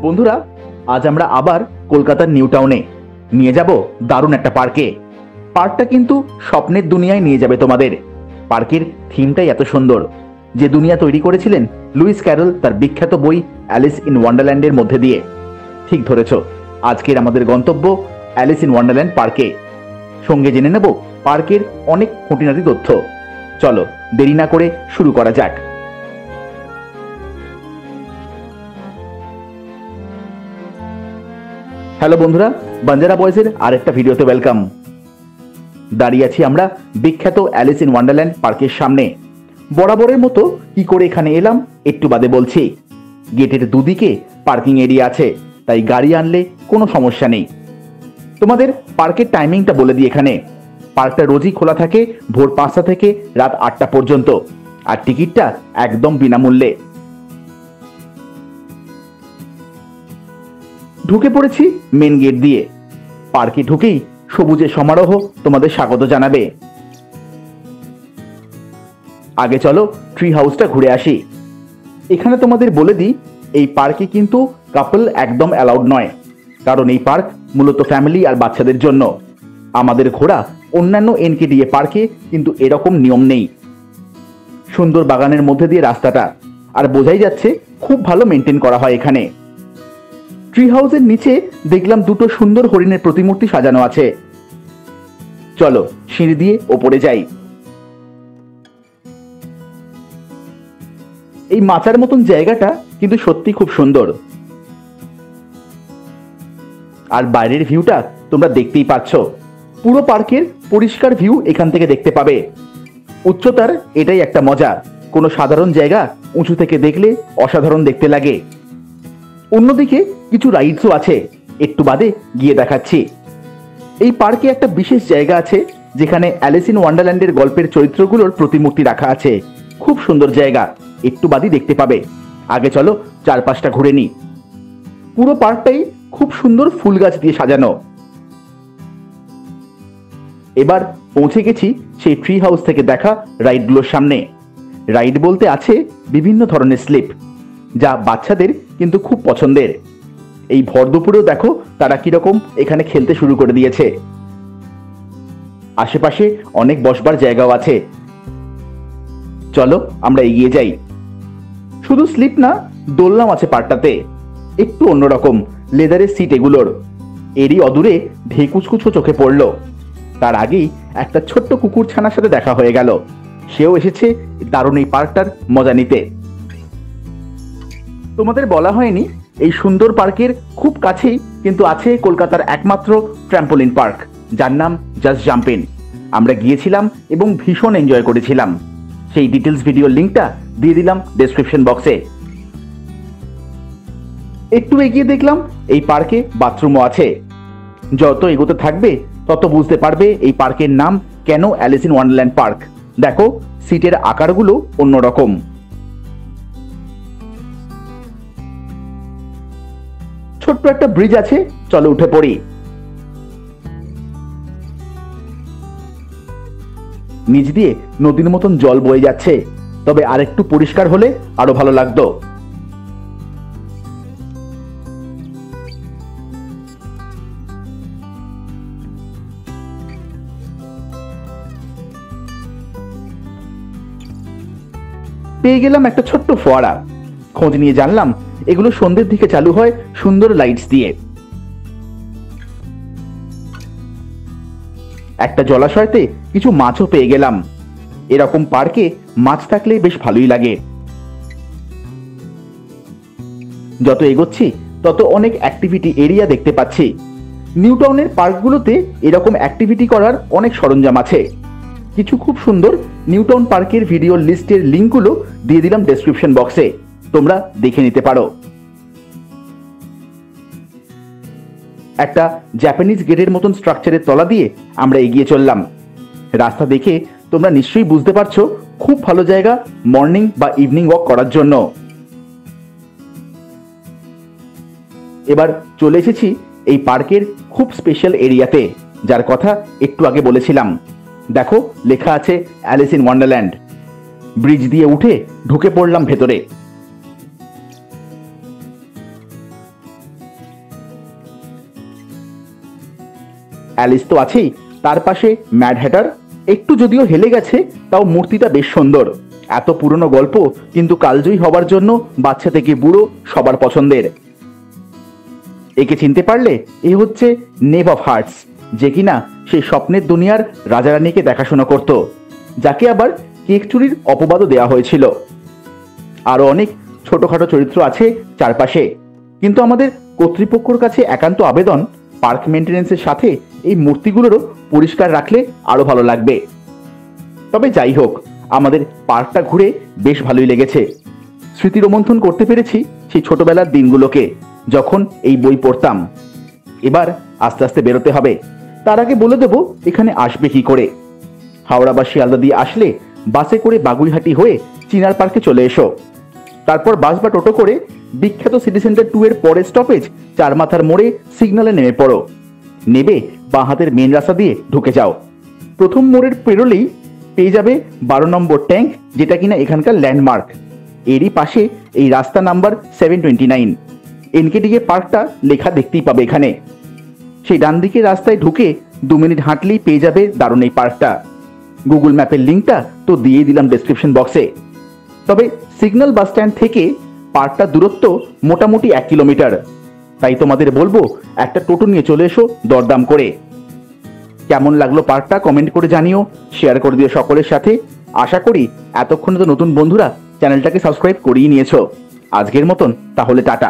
বন্ধুরা, আজ আমরা আবার কলকাতার নিউ টাউনে নিয়ে যাব দারুণ একটা পার্কে। পার্কটা কিন্তু স্বপ্নের দুনিয়ায় নিয়ে যাবে তোমাদের। পার্কের থিমটাই এত সুন্দর যে দুনিয়া তৈরি করেছিলেন লুইস ক্যারল তার বিখ্যাত বই অ্যালিস ইন ওয়ান্ডারল্যান্ডের মধ্যে দিয়ে। ঠিক ধরেছ, আজকের আমাদের গন্তব্য অ্যালিস ইন ওয়ান্ডারল্যান্ড পার্কে। সঙ্গে জেনে নেব পার্কের অনেক খুঁটিনাটি তথ্য। চলো দেরি না করে শুরু করা যাক। হ্যালো বন্ধুরা, বাঞ্জারা বয়েজের আরেকটা ভিডিওতে ওয়েলকাম। দাঁড়িয়ে আছি আমরা বিখ্যাত অ্যালিস ইন ওয়ান্ডারল্যান্ড পার্কের সামনে। বরাবরের মতো কি করে এখানে এলাম একটু বাদে বলছি। গেটের দুদিকে পার্কিং এরিয়া আছে, তাই গাড়ি আনলে কোনো সমস্যা নেই। তোমাদের পার্কের টাইমিংটা বলে দিই। এখানে পার্কটা রোজই খোলা থাকে ভোর 5টা থেকে রাত 8টা পর্যন্ত, আর টিকিটটা একদম বিনামূল্যে। ঢুকে পড়েছি মেন গেট দিয়ে। পার্কে ঢুকেই সবুজের সমারোহ তোমাদের স্বাগত জানাবে। আগে চলো ট্রি হাউসটা ঘুরে আসি। এখানে তোমাদের বলে দিই, এই পার্কে কিন্তু কাপল একদম অ্যালাউড নয়, কারণ এই পার্ক মূলত ফ্যামিলি আর বাচ্চাদের জন্য। আমাদের ঘোরা অন্যান্য এনকেডিএ পার্কে কিন্তু এরকম নিয়ম নেই। সুন্দর বাগানের মধ্যে দিয়ে রাস্তাটা, আর বোঝাই যাচ্ছে খুব ভালো মেনটেন করা হয় এখানে। ট্রি হাউসের নিচে দেখলাম দুটো সুন্দর হরিণের প্রতিমূর্তি সাজানো আছে। চলো সিঁড়ি দিয়ে ওপরে যাই। এই মাচার মতন জায়গাটা কিন্তু সত্যি খুব সুন্দর, আর বাইরের ভিউটা তোমরা দেখতেই পাচ্ছ। পুরো পার্কের পরিষ্কার ভিউ এখান থেকে দেখতে পাবে। উচ্চতার এটাই একটা মজা, কোনো সাধারণ জায়গা উঁচু থেকে দেখলে অসাধারণ দেখতে লাগে। অন্যদিকে কিছু রাইডসও আছে, একটু বাদে গিয়ে দেখাচ্ছি। এই পার্কে একটা বিশেষ জায়গা আছে যেখানে অ্যালিস ইন ওয়ান্ডারল্যান্ডের গল্পের চরিত্রগুলোর প্রতিমূর্তি রাখা আছে। খুব সুন্দর জায়গা, একটু বাদই দেখতে পাবে। আগে চলো চারপাশটা ঘুরে নিই। পুরো পার্কটাই খুব সুন্দর ফুল গাছ দিয়ে সাজানো। এবার পৌঁছে গেছি সেই ট্রি হাউস থেকে দেখা রাইডগুলোর সামনে। রাইড বলতে আছে বিভিন্ন ধরনের স্লিপ, যা বাচ্চাদের কিন্তু খুব পছন্দের। এই ভর দুপুরেও দেখো তারা কিরকম এখানে খেলতে শুরু করে দিয়েছে। আশেপাশে অনেক বসবার জায়গাও আছে। চলো আমরা এগিয়ে যাই। শুধু স্লিপ না, দোলনাও আছে পার্কটাতে, একটু অন্যরকম লেদারের সিট এগুলোর। এরই অদূরে ঢেকুচকুচো চোখে পড়লো। তার আগেই একটা ছোট্ট কুকুর ছানার সাথে দেখা হয়ে গেল। সেও এসেছে দারুণ এই পার্কটার মজা নিতে। তোমাদের বলা হয়নি, এই সুন্দর পার্কের খুব কাছেই কিন্তু আছে কলকাতার একমাত্র ট্র্যাম্পোলিন পার্ক, যার নাম জাস্ট জাম্প ইন। আমরা গিয়েছিলাম এবং ভীষণ এনজয় করেছিলাম। সেই ডিটেলস ভিডিওর লিঙ্কটা দিয়ে দিলাম ডেসক্রিপশন বক্সে। একটু এগিয়ে দেখলাম এই পার্কে বাথরুমও আছে। যত এগোতে থাকবে তত বুঝতে পারবে এই পার্কের নাম কেন অ্যালিস ইন ওয়ান্ডারল্যান্ড পার্ক। দেখো সিটের আকারগুলো অন্যরকম। ছোট্ট একটা ব্রিজ আছে, চলো উঠে পড়ি। নিচ দিয়ে নদীর মতন জল বয়ে যাচ্ছে, তবে আরেকটু পরিষ্কার হলে আরো ভালো লাগতো। পেয়ে গেলাম একটা ছোট্ট ফোয়ারা। খোঁজ নিয়ে জানলাম এগুলো সন্ধ্যের দিকে চালু হয় সুন্দর লাইটস দিয়ে। একটা জলাশয়তে কিছু মাছও পেয়ে গেলাম। এরকম পার্কে মাছ থাকলে বেশ ভালোই লাগে। যত এগোচ্ছি তত অনেক অ্যাক্টিভিটি এরিয়া দেখতে পাচ্ছি। নিউ টাউনের পার্কগুলোতে এরকম অ্যাক্টিভিটি করার অনেক সরঞ্জাম আছে। কিছু খুব সুন্দর নিউ টাউন পার্কের ভিডিও লিস্টের লিঙ্কগুলো দিয়ে দিলাম ডেসক্রিপশন বক্সে, তোমরা দেখে নিতে পারো। একটা জাপানিজ গেটের মতন স্ট্রাকচারের তলা দিয়ে আমরা এগিয়ে চললাম। রাস্তা দেখে তোমরা নিশ্চয়ই বুঝতে পারছো খুব ভালো জায়গা মর্নিং বা ইভিনিং ওয়াক করার জন্য। এবার চলে এসেছি এই পার্কের খুব স্পেশাল এরিয়াতে, যার কথা একটু আগে বলেছিলাম। দেখো লেখা আছে অ্যালিস ইন ওয়ান্ডারল্যান্ড। ব্রিজ দিয়ে উঠে ঢুকে পড়লাম ভেতরে। অ্যালিস তো আছেই, তার পাশে ম্যাড হ্যাটার। একটু যদিও হেলে গেছে, তাও মূর্তিটা বেশ সুন্দর। এত পুরনো গল্প, কিন্তু কালজয়ী হবার জন্য বাচ্চা থেকে বুড়ো সবার পছন্দের। একে চিনতে পারলে, এ হচ্ছে নেভ অফ হার্টস, যে কিনা সেই স্বপ্নের দুনিয়ার রাজারানীকে দেখাশোনা করত, যাকে আবার কেক চুরির অপবাদও দেওয়া হয়েছিল। আরও অনেক ছোটখাটো চরিত্র আছে চারপাশে, কিন্তু আমাদের কর্তৃপক্ষের কাছে একান্ত আবেদন, পার্ক মেনটেন্যান্সের সাথে এই মূর্তিগুলোরও পরিষ্কার রাখলে আরও ভালো লাগবে। তবে যাই হোক, আমাদের পার্কটা ঘুরে বেশ ভালোই লেগেছে। স্মৃতি রোমন্থন করতে পেরেছি সেই ছোটবেলার দিনগুলোকে, যখন এই বই পড়তাম। এবার আস্তে আস্তে বেরোতে হবে। তার আগে বলে দেবো এখানে আসবে কি করে। হাওড়া বা শিয়ালদা দিয়ে আসলে বাসে করে বাগুইহাটি হয়ে চিনার পার্কে চলে এসো। তারপর বাস বা টোটো করে বিখ্যাত সিটি সেন্টার 2 এর পরের স্টপেজ চারমাথার মোড়ে সিগন্যালে নেমে পড়ো। নেবে বাঁ হাতের মেন রাস্তা দিয়ে ঢুকে যাও। প্রথম মোড়ের পেরোলেই পেয়ে যাবে 12 নম্বর ট্যাঙ্ক, যেটা কিনা এখানকার ল্যান্ডমার্ক। এরই পাশে এই রাস্তা নাম্বার 729 এনকেডিএ পার্কটা লেখা দেখতেই পাবে এখানে। সেই ডান দিকের রাস্তায় ঢুকে 2 মিনিট হাঁটলেই পেয়ে যাবে দারুণ এই পার্কটা। গুগল ম্যাপের লিঙ্কটা তো দিয়ে দিলাম ডেসক্রিপশন বক্সে। তবে সিগন্যাল বাস স্ট্যান্ড থেকে পার্কটার দূরত্ব মোটামুটি 1 কিলোমিটার। তাই তোমাদের বলবো একটা টোটো নিয়ে চলে এসো দরদাম করে। কেমন লাগলো পার্কটা কমেন্ট করে জানিও, শেয়ার করে দিও সকলের সাথে। আশা করি এতক্ষণে তো নতুন বন্ধুরা চ্যানেলটাকে সাবস্ক্রাইব করিয়ে নিয়েছো। আজকের মতন তাহলে টাটা।